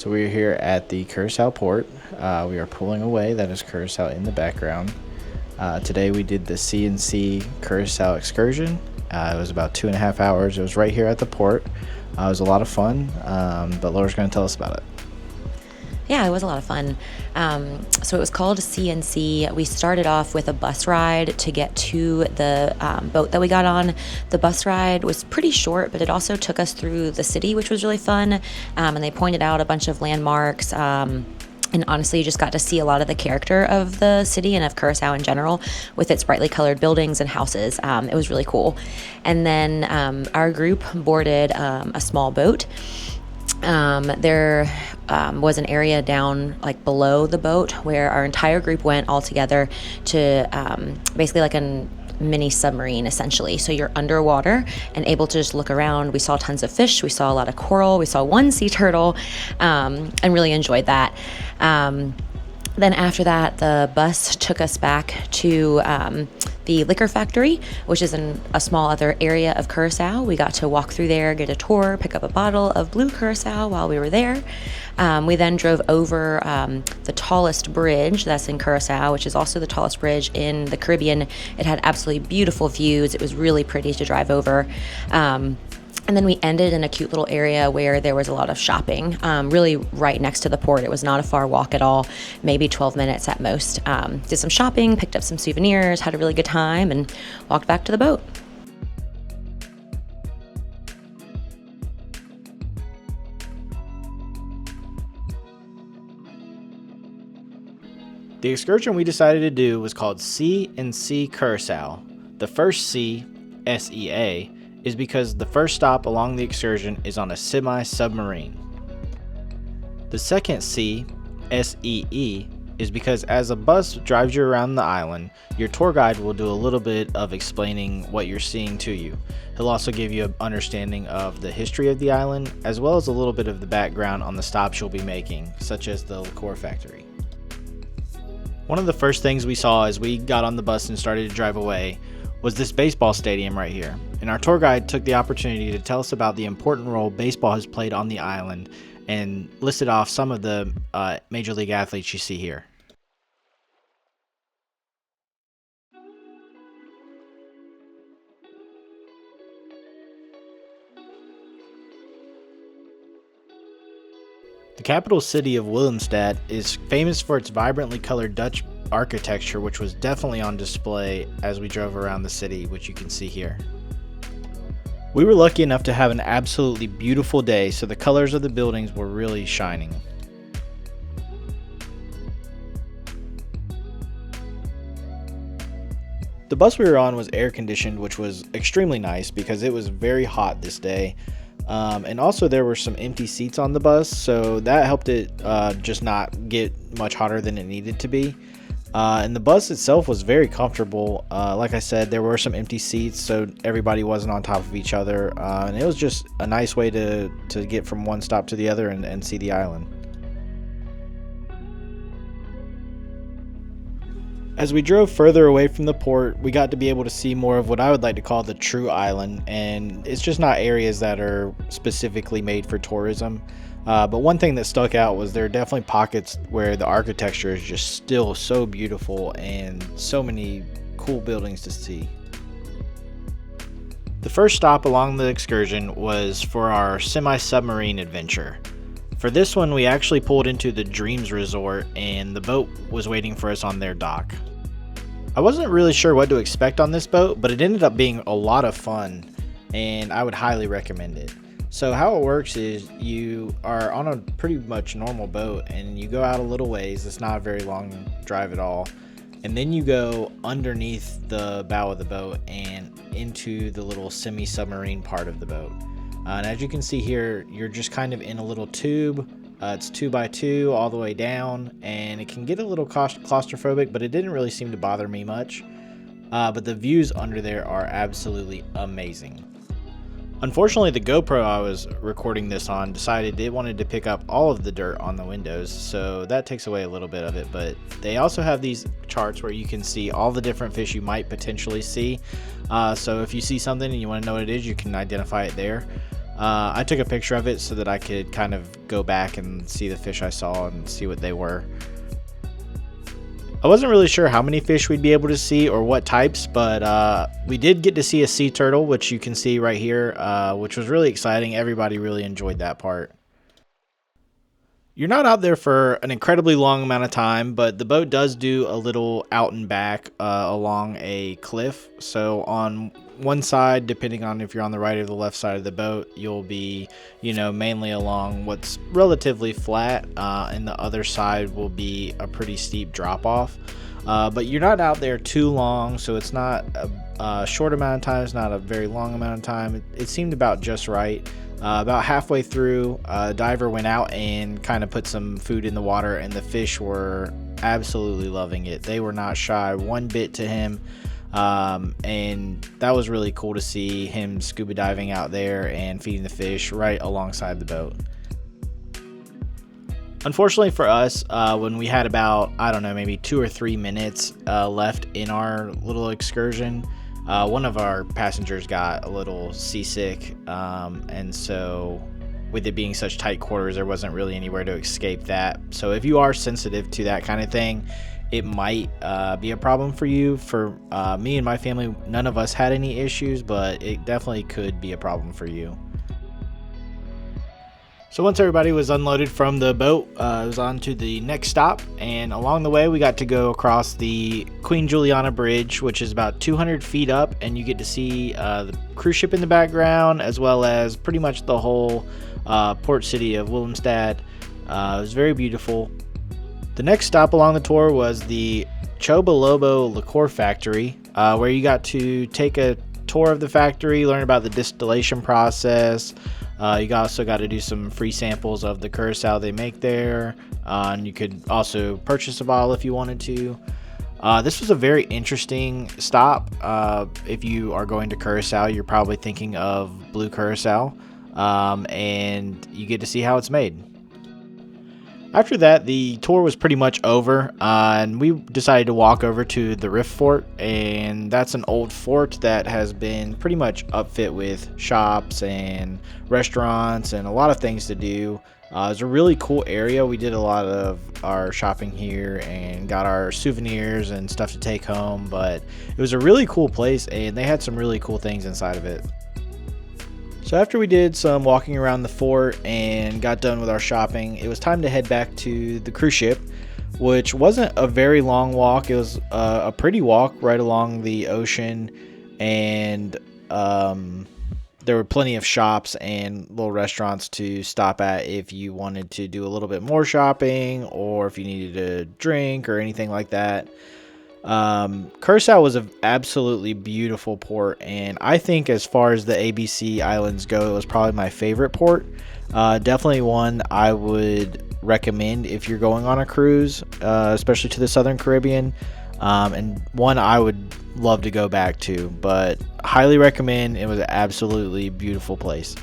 So we're here at the Curacao port. We are pulling away. That is Curacao in the background. Today we did the C&C Curacao excursion. It was about 2.5 hours. It was right here at the port. It was a lot of fun, but Laura's going to tell us about it. Yeah, it was a lot of fun. So it was called C&C. We started off with a bus ride to get to the boat that we got on. The bus ride was pretty short, but it also took us through the city, which was really fun. And they pointed out a bunch of landmarks. And honestly, you just got to see a lot of the character of the city and of Curacao in general with its brightly colored buildings and houses. It was really cool. And then our group boarded a small boat. There was an area down like below the boat where our entire group went all together to basically like a mini submarine essentially. So you're underwater and able to just look around. We saw tons of fish. We saw a lot of coral. We saw one sea turtle and really enjoyed that. Then after that, the bus took us back to the liquor factory, which is in a small other area of Curacao. We got to walk through there, get a tour, pick up a bottle of blue Curacao while we were there. We then drove over the tallest bridge that's in Curacao, which is also the tallest bridge in the Caribbean. It had absolutely beautiful views. It was really pretty to drive over. And then we ended in a cute little area where there was a lot of shopping, really right next to the port. It was not a far walk at all, maybe 12 minutes at most. Did some shopping, picked up some souvenirs, had a really good time, and walked back to the boat. The excursion we decided to do was called C&C Curacao. The first C, S-E-A, is because the first stop along the excursion is on a semi-submarine. The second C, S-E-E, is because as a bus drives you around the island, your tour guide will do a little bit of explaining what you're seeing to you. He'll also give you an understanding of the history of the island, as well as a little bit of the background on the stops you'll be making, such as the liqueur factory. One of the first things we saw as we got on the bus and started to drive away was this baseball stadium right here, and our tour guide took the opportunity to tell us about the important role baseball has played on the island and listed off some of the major league athletes you see here. The capital city of Willemstad is famous for its vibrantly colored Dutch architecture, which was definitely on display as we drove around the city, which you can see here. We were lucky enough to have an absolutely beautiful day, so the colors of the buildings were really shining. The bus we were on was air conditioned, which was extremely nice because it was very hot this day. And also there were some empty seats on the bus, so that helped it just not get much hotter than it needed to be. And the bus itself was very comfortable. Like I said, there were some empty seats, so everybody wasn't on top of each other. And it was just a nice way to get from one stop to the other and see the island. As we drove further away from the port, we got to be able to see more of what I would like to call the true island, and it's just not areas that are specifically made for tourism. But one thing that stuck out was there are definitely pockets where the architecture is just still so beautiful and so many cool buildings to see. The first stop along the excursion was for our semi-submarine adventure. For this one, we actually pulled into the Dreams Resort and the boat was waiting for us on their dock. I wasn't really sure what to expect on this boat, but it ended up being a lot of fun and I would highly recommend it. So how it works is you are on a pretty much normal boat and you go out a little ways. It's not a very long drive at all. And then you go underneath the bow of the boat and into the little semi-submarine part of the boat. And as you can see here, you're just kind of in a little tube. It's 2x2 all the way down, and it can get a little claustrophobic, but it didn't really seem to bother me much. But the views under there are absolutely amazing. Unfortunately, the GoPro I was recording this on decided it wanted to pick up all of the dirt on the windows, so that takes away a little bit of it. But they also have these charts where you can see all the different fish you might potentially see. So if you see something and you want to know what it is, you can identify it there. I took a picture of it so that I could kind of go back and see the fish I saw and see what they were. I wasn't really sure how many fish we'd be able to see or what types, but we did get to see a sea turtle, which you can see right here, which was really exciting. Everybody really enjoyed that part. You're not out there for an incredibly long amount of time, but the boat does do a little out and back along a cliff. So on one side, depending on if you're on the right or the left side of the boat, you'll be, mainly along what's relatively flat, and the other side will be a pretty steep drop off. But you're not out there too long, so it's not a short amount of time. It's not a very long amount of time. It seemed about just right. About halfway through, a diver went out and kind of put some food in the water, and the fish were absolutely loving it. They were not shy one bit to him, and that was really cool to see him scuba diving out there and feeding the fish right alongside the boat. Unfortunately for us, when we had about, maybe 2 or 3 minutes left in our little excursion, one of our passengers got a little seasick, and so with it being such tight quarters, there wasn't really anywhere to escape that. So if you are sensitive to that kind of thing, it might be a problem for you. For me and my family, none of us had any issues, but it definitely could be a problem for you. So once everybody was unloaded from the boat, it was on to the next stop, and along the way we got to go across the Queen Juliana Bridge, which is about 200 feet up, and you get to see the cruise ship in the background, as well as pretty much the whole port city of Willemstad. It was very beautiful. The next stop along the tour was the Chobolobo liqueur factory, where you got to take a tour of the factory, learn about the distillation process. You also got to do some free samples of the Curacao they make there, and you could also purchase a bottle if you wanted to. This was a very interesting stop. If you are going to Curacao, you're probably thinking of blue Curacao, and you get to see how it's made. After that, the tour was pretty much over, and we decided to walk over to the Riff Fort, and that's an old fort that has been pretty much upfit with shops and restaurants and a lot of things to do. It's a really cool area. We did a lot of our shopping here and got our souvenirs and stuff to take home, but it was a really cool place, and they had some really cool things inside of it. So after we did some walking around the fort and got done with our shopping, it was time to head back to the cruise ship, which wasn't a very long walk. It was a pretty walk right along the ocean, and there were plenty of shops and little restaurants to stop at if you wanted to do a little bit more shopping, or if you needed a drink or anything like that. Curacao was an absolutely beautiful port, and I think as far as the ABC Islands go, it was probably my favorite port. Definitely one I would recommend if you're going on a cruise, especially to the Southern Caribbean, and one I would love to go back to, but highly recommend. It was an absolutely beautiful place.